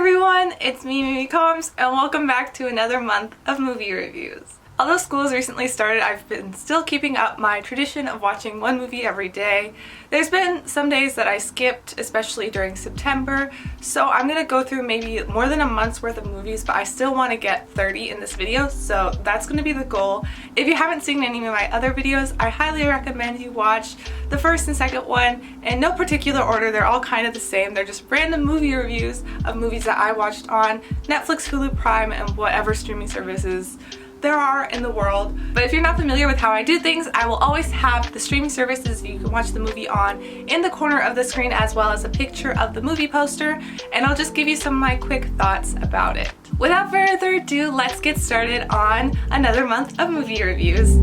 everyone, it's me, Mimi Combs, and welcome back to another month of movie reviews. Although school has recently started, I've been still keeping up my tradition of watching one movie every day. There's been some days that I skipped, especially during September, so I'm gonna go through maybe more than a month's worth of movies, but I still want to get 30 in this video, so that's gonna be the goal. If you haven't seen any of my other videos, I highly recommend you watch the first and second one in no particular order. They're all kind of the same. They're just random movie reviews of movies that I watched on Netflix, Hulu, Prime, and whatever streaming services there are in the world. But if you're not familiar with how I do things, I will always have the streaming services you can watch the movie on in the corner of the screen, as well as a picture of the movie poster, and I'll just give you some of my quick thoughts about it. Without further ado, let's get started on another month of movie reviews.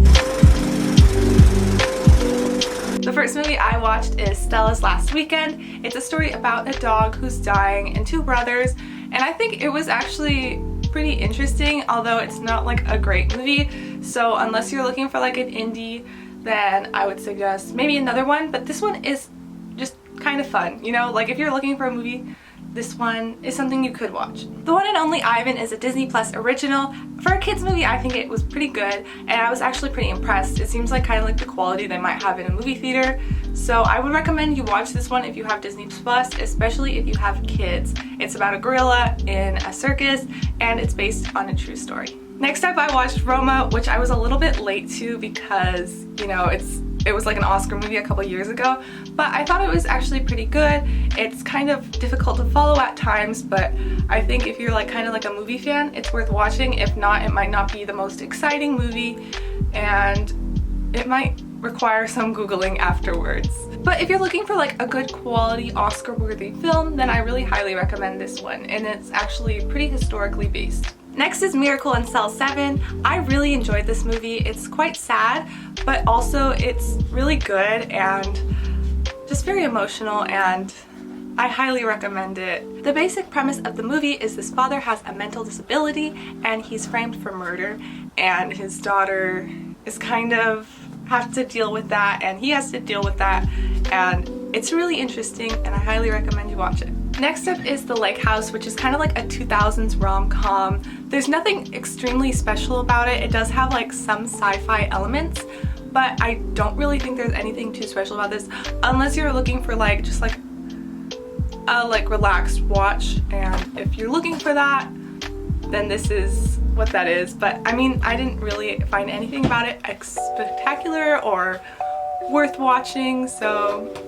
The first movie I watched is Stella's Last Weekend. It's a story about a dog who's dying and two brothers, and I think it was actually pretty interesting, although it's not like a great movie. So unless you're looking for like an indie, then I would suggest maybe another one, but this one is just kind of fun, you know, like if you're looking for a movie, this one is something you could watch. The One and Only Ivan is a Disney Plus original. For a kids movie, I think it was pretty good, and I was actually pretty impressed. It seems like kind of like the quality they might have in a movie theater, so I would recommend you watch this one if you have Disney Plus, especially if you have kids. It's about a gorilla in a circus, and it's based on a true story. Next up, I watched Roma, which I was a little bit late to because, you know, it was like an Oscar movie a couple years ago, but I thought it was actually pretty good. It's kind of difficult to follow at times, but I think if you're like kind of like a movie fan, it's worth watching. If not, it might not be the most exciting movie, and it might require some Googling afterwards. But if you're looking for like a good quality Oscar-worthy film, then I really highly recommend this one, and it's actually pretty historically based. Next is Miracle in Cell 7. I really enjoyed this movie. It's quite sad, but also it's really good and just very emotional, and I highly recommend it. The basic premise of the movie is this father has a mental disability and he's framed for murder, and his daughter is kind of have to deal with that, and he has to deal with that, and it's really interesting, and I highly recommend you watch it. Next up is The Lake House, which is kind of like a 2000s rom-com. There's nothing extremely special about it. It does have like some sci-fi elements, but I don't really think there's anything too special about this, unless you're looking for like just like a relaxed watch, and if you're looking for that, then this is what that is. But I mean, I didn't really find anything about it spectacular or worth watching, so.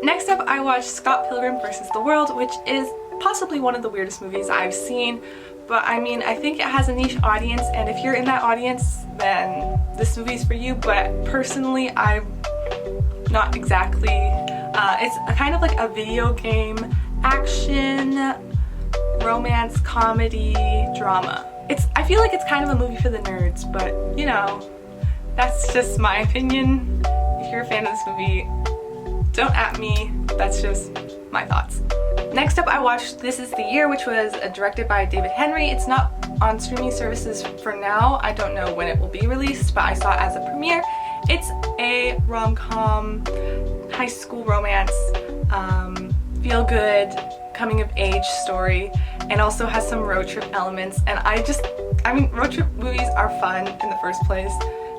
Next up, I watched Scott Pilgrim vs. the World, which is possibly one of the weirdest movies I've seen, but I mean, I think it has a niche audience, and if you're in that audience, then this movie's for you. But personally, I'm not exactly. It's kind of like a video game action romance comedy drama. I feel like it's kind of a movie for the nerds, but you know, that's just my opinion. If you're a fan of this movie, don't at me, that's just my thoughts. Next up, I watched This Is the Year, which was directed by David Henry. It's not on streaming services for now. I don't know when it will be released, but I saw it as a premiere. It's a rom-com, high school romance, feel-good, coming-of-age story, and also has some road trip elements. And I mean, road trip movies are fun in the first place,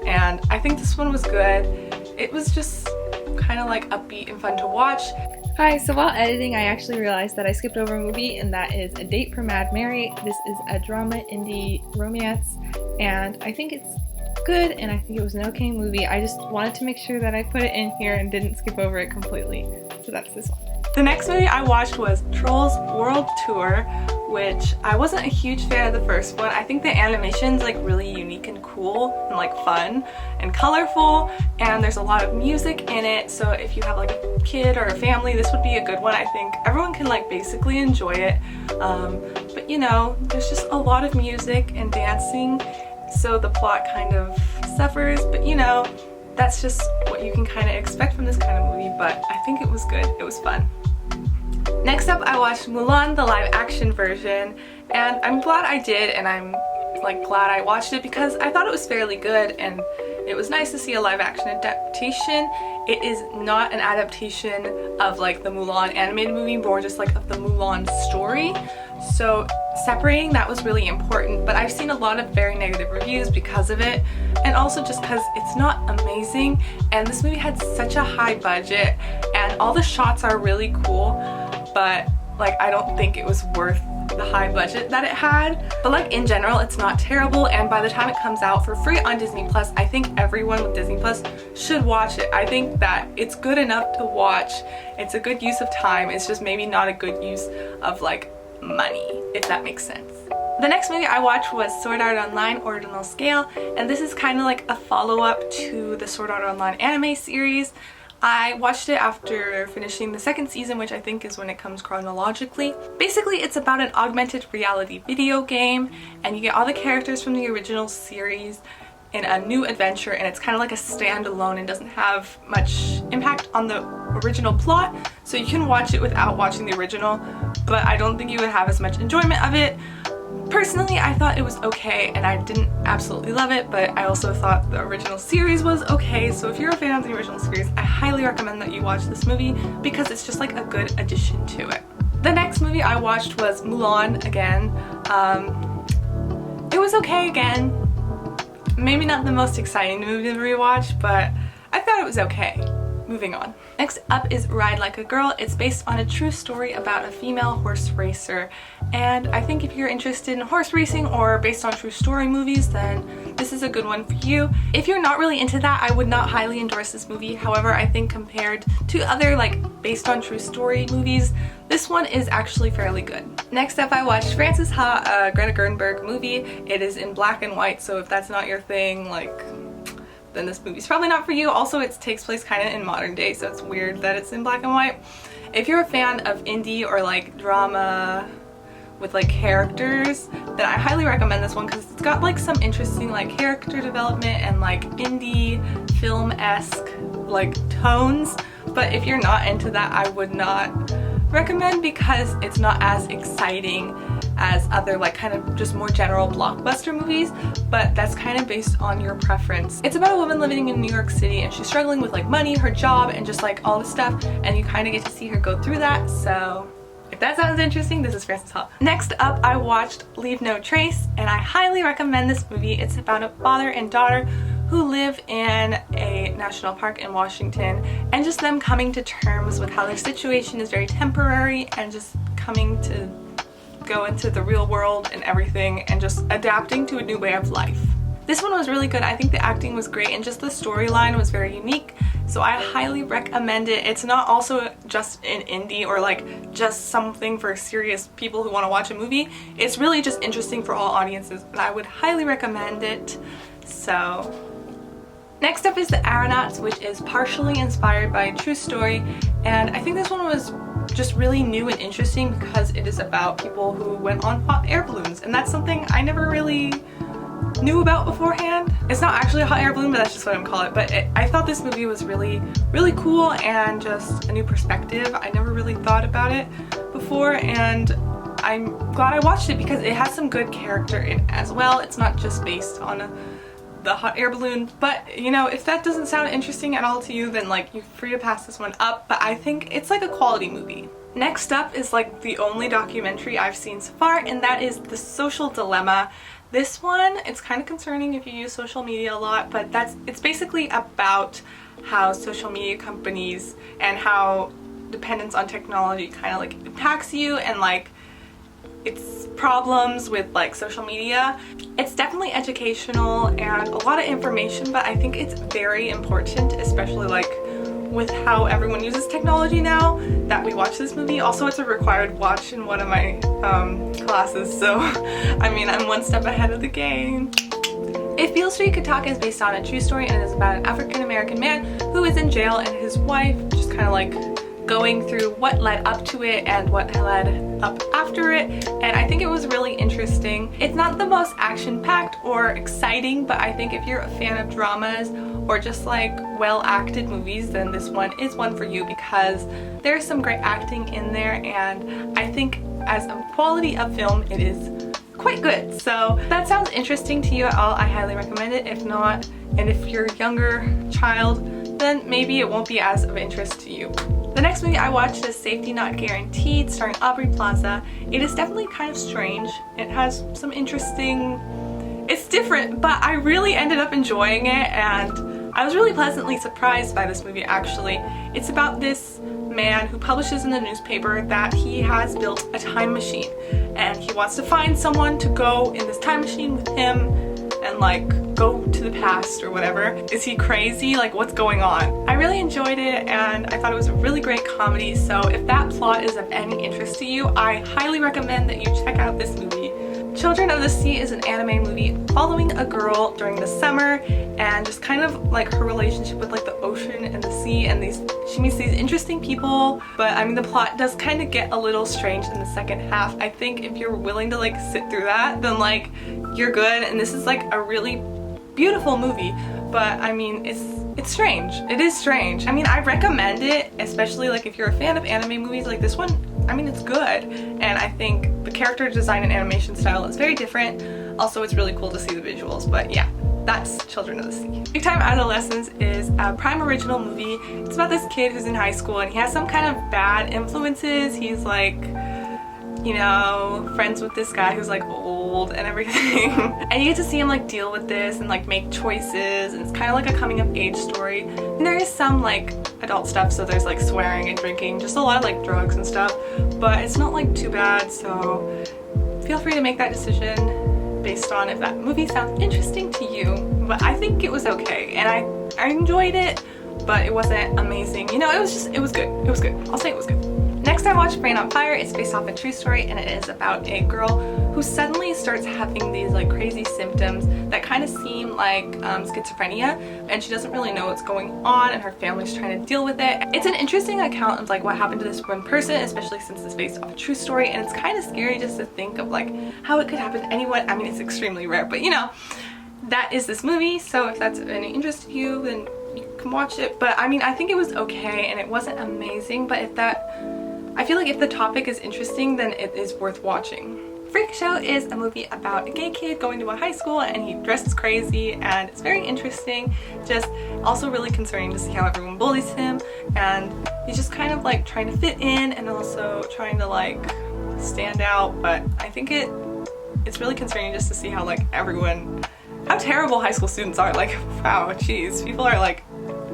and I think this one was good. It was just kind of like upbeat and fun to watch. Hi, so while editing, I actually realized that I skipped over a movie, and that is A Date for Mad Mary. This is a drama indie romance, and I think it's good, and I think it was an okay movie. I just wanted to make sure that I put it in here and didn't skip over it completely. So that's this one. The next movie I watched was Trolls World Tour, which I wasn't a huge fan of the first one. I think the animation's like really unique and cool and like fun and colorful, and there's a lot of music in it, so if you have like a kid or a family, this would be a good one. I think everyone can like basically enjoy it, but you know, there's just a lot of music and dancing, so the plot kind of suffers, but you know, that's just what you can kind of expect from this kind of movie. But I think it was good. It was fun. Next up, I watched Mulan, the live action version, and I'm glad I did, and I'm like glad I watched it because I thought it was fairly good, and It was nice to see a live action adaptation. It is not an adaptation of like the Mulan animated movie, more just like of the Mulan story. So separating that was really important, but I've seen a lot of very negative reviews because of it, and also just because it's not amazing, and this movie had such a high budget and all the shots are really cool, but like I don't think it was worth the high budget that it had. But like in general, it's not terrible, and by the time it comes out for free on Disney Plus, I think everyone with Disney Plus should watch it. I think that it's good enough to watch. It's a good use of time. It's just maybe not a good use of like money, if that makes sense. The next movie I watched was Sword Art Online Ordinal Scale, and this is kind of like a follow-up to the Sword Art Online anime series. I watched it after finishing the second season, which I think is when it comes chronologically. Basically, it's about an augmented reality video game, and you get all the characters from the original series in a new adventure, and it's kind of like a standalone and doesn't have much impact on the original plot, so you can watch it without watching the original, but I don't think you would have as much enjoyment of it. Personally, I thought it was okay, and I didn't absolutely love it, but I also thought the original series was okay, so if you're a fan of the original series, I highly recommend that you watch this movie because it's just like a good addition to it. The next movie I watched was Mulan again. It was okay again. Maybe not the most exciting movie to rewatch, but I thought it was okay. Moving on. Next up is Ride Like a Girl. It's based on a true story about a female horse racer, and I think if you're interested in horse racing or based on true story movies, then this is a good one for you. If you're not really into that, I would not highly endorse this movie. However, I think compared to other like based on true story movies, this one is actually fairly good. Next up, I watched Frances Ha, a Greta Gerwig movie. It is in black and white, so if that's not your thing, like, then this movie's probably not for you. Also, it takes place kind of in modern day, so it's weird that it's in black and white. If you're a fan of indie or like drama with like characters, then I highly recommend this one because it's got like some interesting like character development and like indie film-esque like tones. But if you're not into that, I would not recommend because it's not as exciting as other like kind of just more general blockbuster movies, but that's kind of based on your preference. It's about a woman living in New York City, and she's struggling with like money, her job, and just like all this stuff, and you kind of get to see her go through that. So if that sounds interesting, this is Frances Ha. Next up, I watched Leave No Trace, and I highly recommend this movie. It's about a father and daughter who live in a national park in Washington, and just them coming to terms with how their situation is very temporary and just coming to go into the real world and everything and just adapting to a new way of life. This one was really good. I think the acting was great and just the storyline was very unique, so I highly recommend it. It's not also just an indie or like just something for serious people who want to watch a movie. It's really just interesting for all audiences, and I would highly recommend it. So next up is The Aeronauts, which is partially inspired by a true story, and I think this one was just really new and interesting because it is about people who went on hot air balloons, and that's something I never really knew about beforehand. It's not actually a hot air balloon, but that's just what I'm calling it. But I thought this movie was really cool and just a new perspective. I never really thought about it before, and I'm glad I watched it because it has some good character in it as well. It's not just based on the hot air balloon, but you know, if that doesn't sound interesting at all to you, then like you're free to pass this one up, but I think it's like a quality movie. Next up is like the only documentary I've seen so far, and that is The Social Dilemma. This one, it's kind of concerning if you use social media a lot, but it's basically about how social media companies and how dependence on technology kind of like impacts you, and like its problems with like social media. It's definitely educational and a lot of information, but I think it's very important, especially like with how everyone uses technology now, that we watch this movie. Also, it's a required watch in one of my classes, so I mean, I'm one step ahead of the game. If Beale Street Could Talk is based on a true story, and it is about an African-American man who is in jail and his wife just kind of like going through what led up to it and what led up after it, and I think it was really interesting. It's not the most action-packed or exciting, but I think if you're a fan of dramas or just like well-acted movies, then this one is one for you because there's some great acting in there, and I think as a quality of film it is quite good. So if that sounds interesting to you at all, I highly recommend it. If not, and if you're a younger child, then maybe it won't be as of interest to you. The next movie I watched is Safety Not Guaranteed, starring Aubrey Plaza. It is definitely kind of strange. It has some interesting... It's different, but I really ended up enjoying it, and I was really pleasantly surprised by this movie, actually. It's about this man who publishes in the newspaper that he has built a time machine, and he wants to find someone to go in this time machine with him and like go to the past or whatever. Is he crazy? Like, what's going on? I really enjoyed it, and I thought it was a really great comedy, so if that plot is of any interest to you, I highly recommend that you check out this movie. Children of the Sea is an anime movie following a girl during the summer and just kind of like her relationship with like the ocean and the sea, and she meets these interesting people, but I mean the plot does kind of get a little strange in the second half. I think if you're willing to like sit through that, then like you're good, and this is like a really beautiful movie, but I mean it's strange. It is strange. I mean, I recommend it, especially like if you're a fan of anime movies. Like this one, I mean, it's good, and I think the character design and animation style is very different. Also, it's really cool to see the visuals, but yeah, that's Children of the Sea. Big Time Adolescence is a Prime Original movie. It's about this kid who's in high school, and he has some kind of bad influences. He's like, you know, friends with this guy who's like old and everything. And you get to see him like deal with this and like make choices, and it's kind of like a coming of age story. And there is some like adult stuff, so there's like swearing and drinking, just a lot of like drugs and stuff, but it's not like too bad, so feel free to make that decision based on if that movie sounds interesting to you. But I think it was okay, and I enjoyed it, but it wasn't amazing. You know, it was good. It was good. I'll say it was good. Next I watched Brain on Fire. It's based off a true story, and it is about a girl who suddenly starts having these like crazy symptoms that kind of seem like schizophrenia, and she doesn't really know what's going on, and her family's trying to deal with it. It's an interesting account of like what happened to this one person, especially since it's based off a true story, and it's kind of scary just to think of like how it could happen to anyone. I mean, it's extremely rare, but you know, that is this movie, so if that's of any interest to you, then you can watch it. But I mean, I think it was okay, and it wasn't amazing, but I feel like if the topic is interesting, then it is worth watching. Freak Show is a movie about a gay kid going to a high school, and he dresses crazy, and it's very interesting. Just also really concerning to see how everyone bullies him, and he's just kind of like trying to fit in and also trying to like stand out. But I think it's really concerning just to see how like how terrible high school students are. Like, wow, jeez, people are like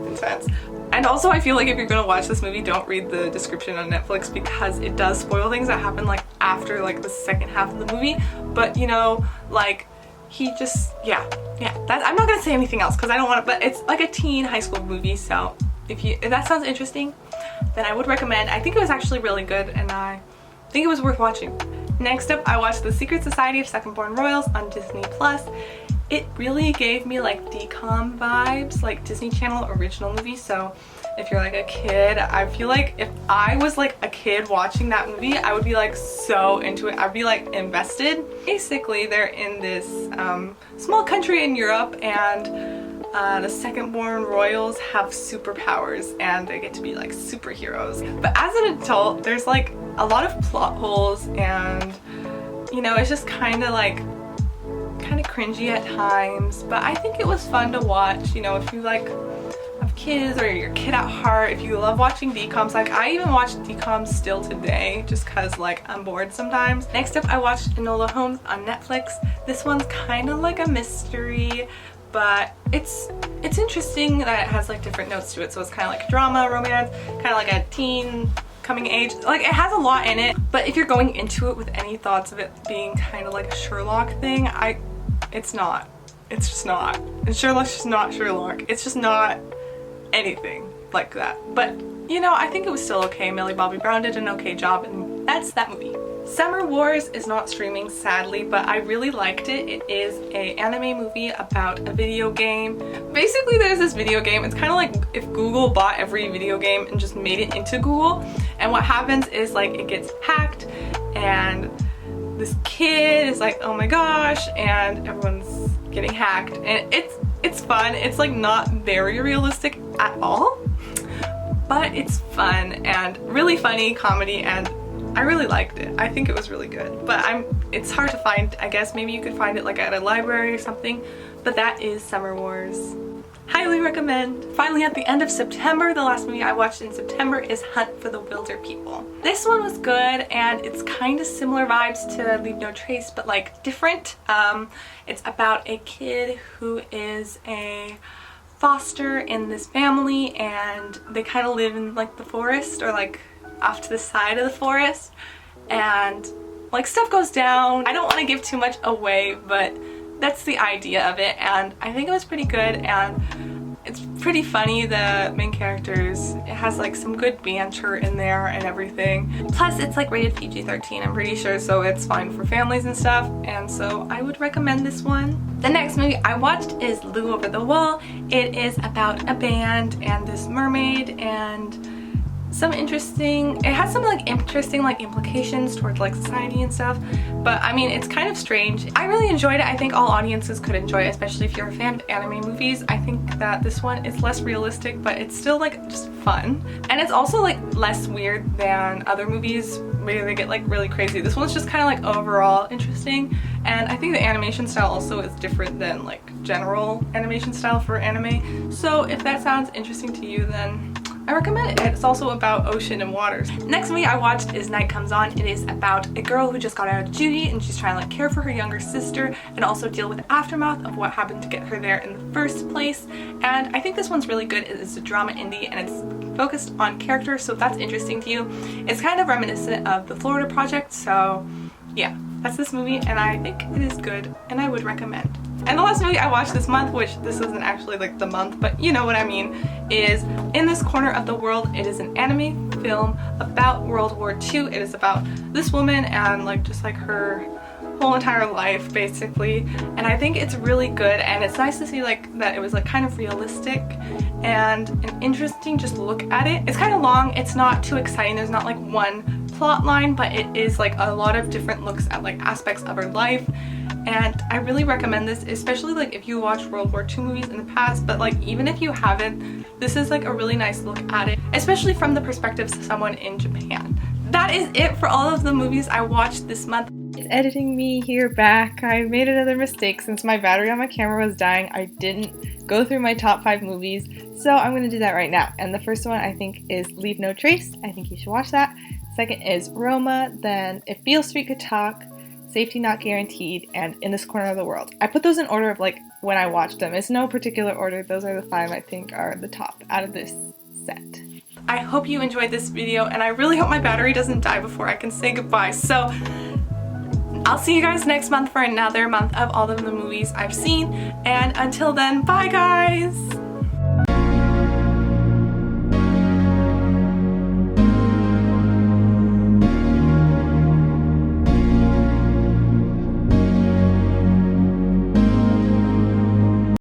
intense. And also I feel like if you're gonna watch this movie, don't read the description on Netflix, because it does spoil things that happen like after like the second half of the movie. But you know, like he just, yeah, I'm not gonna say anything else because I don't want to, but it's like a teen high school movie, so if that sounds interesting, then I would recommend. I think it was actually really good, and I think it was worth watching. Next up, I watched The Secret Society of Second Born Royals on Disney+. It really gave me like DCOM vibes, like Disney Channel original movie. So if you're like a kid, I feel like if I was like a kid watching that movie, I would be like so into it. I'd be like invested. Basically, they're in this small country in Europe, and the second born royals have superpowers, and they get to be like superheroes. But as an adult, there's like a lot of plot holes, and you know, it's just kind of cringy at times, but I think it was fun to watch. You know, if you like have kids or you're a kid at heart, if you love watching DCOMs, like I even watch DCOMs still today just cause like I'm bored sometimes. Next up, I watched Enola Holmes on Netflix. This one's kind of like a mystery, but it's interesting that it has like different notes to it. So it's kind of like drama, romance, kind of like a teen coming age. Like, it has a lot in it, but if you're going into it with any thoughts of it being kind of like a Sherlock thing, it's not. It's just not. And Sherlock's just not Sherlock. It's just not anything like that. But, you know, I think it was still okay. Millie Bobby Brown did an okay job, and that's that movie. Summer Wars is not streaming, sadly, but I really liked it. It is an anime movie about a video game. Basically, there's this video game. It's kind of like if Google bought every video game and just made it into Google. And what happens is like it gets hacked, and this kid is like, oh my gosh, and everyone's getting hacked, and it's fun. It's like not very realistic at all, but it's fun and really funny comedy, and I really liked it. I think it was really good, but it's hard to find. I guess maybe you could find it like at a library or something, but that is Summer Wars. Highly recommend. Finally, at the end of September, the last movie I watched in September is Hunt for the Wilderpeople. This one was good, and it's kind of similar vibes to Leave No Trace, but like different. It's about a kid who is a foster in this family, and they kind of live in like the forest, or like off to the side of the forest, and like stuff goes down. I don't want to give too much away, but that's the idea of it, and I think it was pretty good, and it's pretty funny. The main characters, it has like some good banter in there and everything. Plus it's like rated PG-13, I'm pretty sure, so it's fine for families and stuff, and so I would recommend this one. The next movie I watched is Lou Over the Wall. It is about a band and this mermaid, and it has some like interesting like implications towards like society and stuff, but I mean, it's kind of strange. I really enjoyed it. I think all audiences could enjoy it, especially if you're a fan of anime movies. I think that this one is less realistic, but it's still like just fun, and it's also like less weird than other movies where they get like really crazy. This one's just kind of like overall interesting, and I think the animation style also is different than like general animation style for anime. So if that sounds interesting to you, then I recommend it. It's also about ocean and waters. Next movie I watched is Night Comes On. It is about a girl who just got out of duty, and she's trying to like care for her younger sister and also deal with the aftermath of what happened to get her there in the first place. And I think this one's really good. It is a drama indie, and it's focused on character, so if that's interesting to you. It's kind of reminiscent of the Florida Project, so yeah, that's this movie, and I think it is good, and I would recommend. And the last movie I watched this month, which this isn't actually like the month, but you know what I mean, is In This Corner of the World. It is an anime film about World War II. It is about this woman and like just like her whole entire life basically, and I think it's really good, and it's nice to see like that it was like kind of realistic and an interesting just look at it. It's kind of long, it's not too exciting, there's not like one plot line, but it is like a lot of different looks at like aspects of her life, and I really recommend this, especially like if you watched World War II movies in the past, but like even if you haven't, this is like a really nice look at it, especially from the perspective of someone in Japan. That is it for all of the movies I watched this month. It's editing me here back. I made another mistake. Since my battery on my camera was dying, I didn't go through my top 5 movies, so I'm going to do that right now. And the first one I think is Leave No Trace. I think you should watch that. Second is Roma, then If Beale Street Could Talk, Safety Not Guaranteed, and In This Corner of the World. I put those in order of like when I watched them. It's no particular order. Those are the 5 I think are the top out of this set. I hope you enjoyed this video, and I really hope my battery doesn't die before I can say goodbye. So I'll see you guys next month for another month of all of the movies I've seen, and until then, bye guys!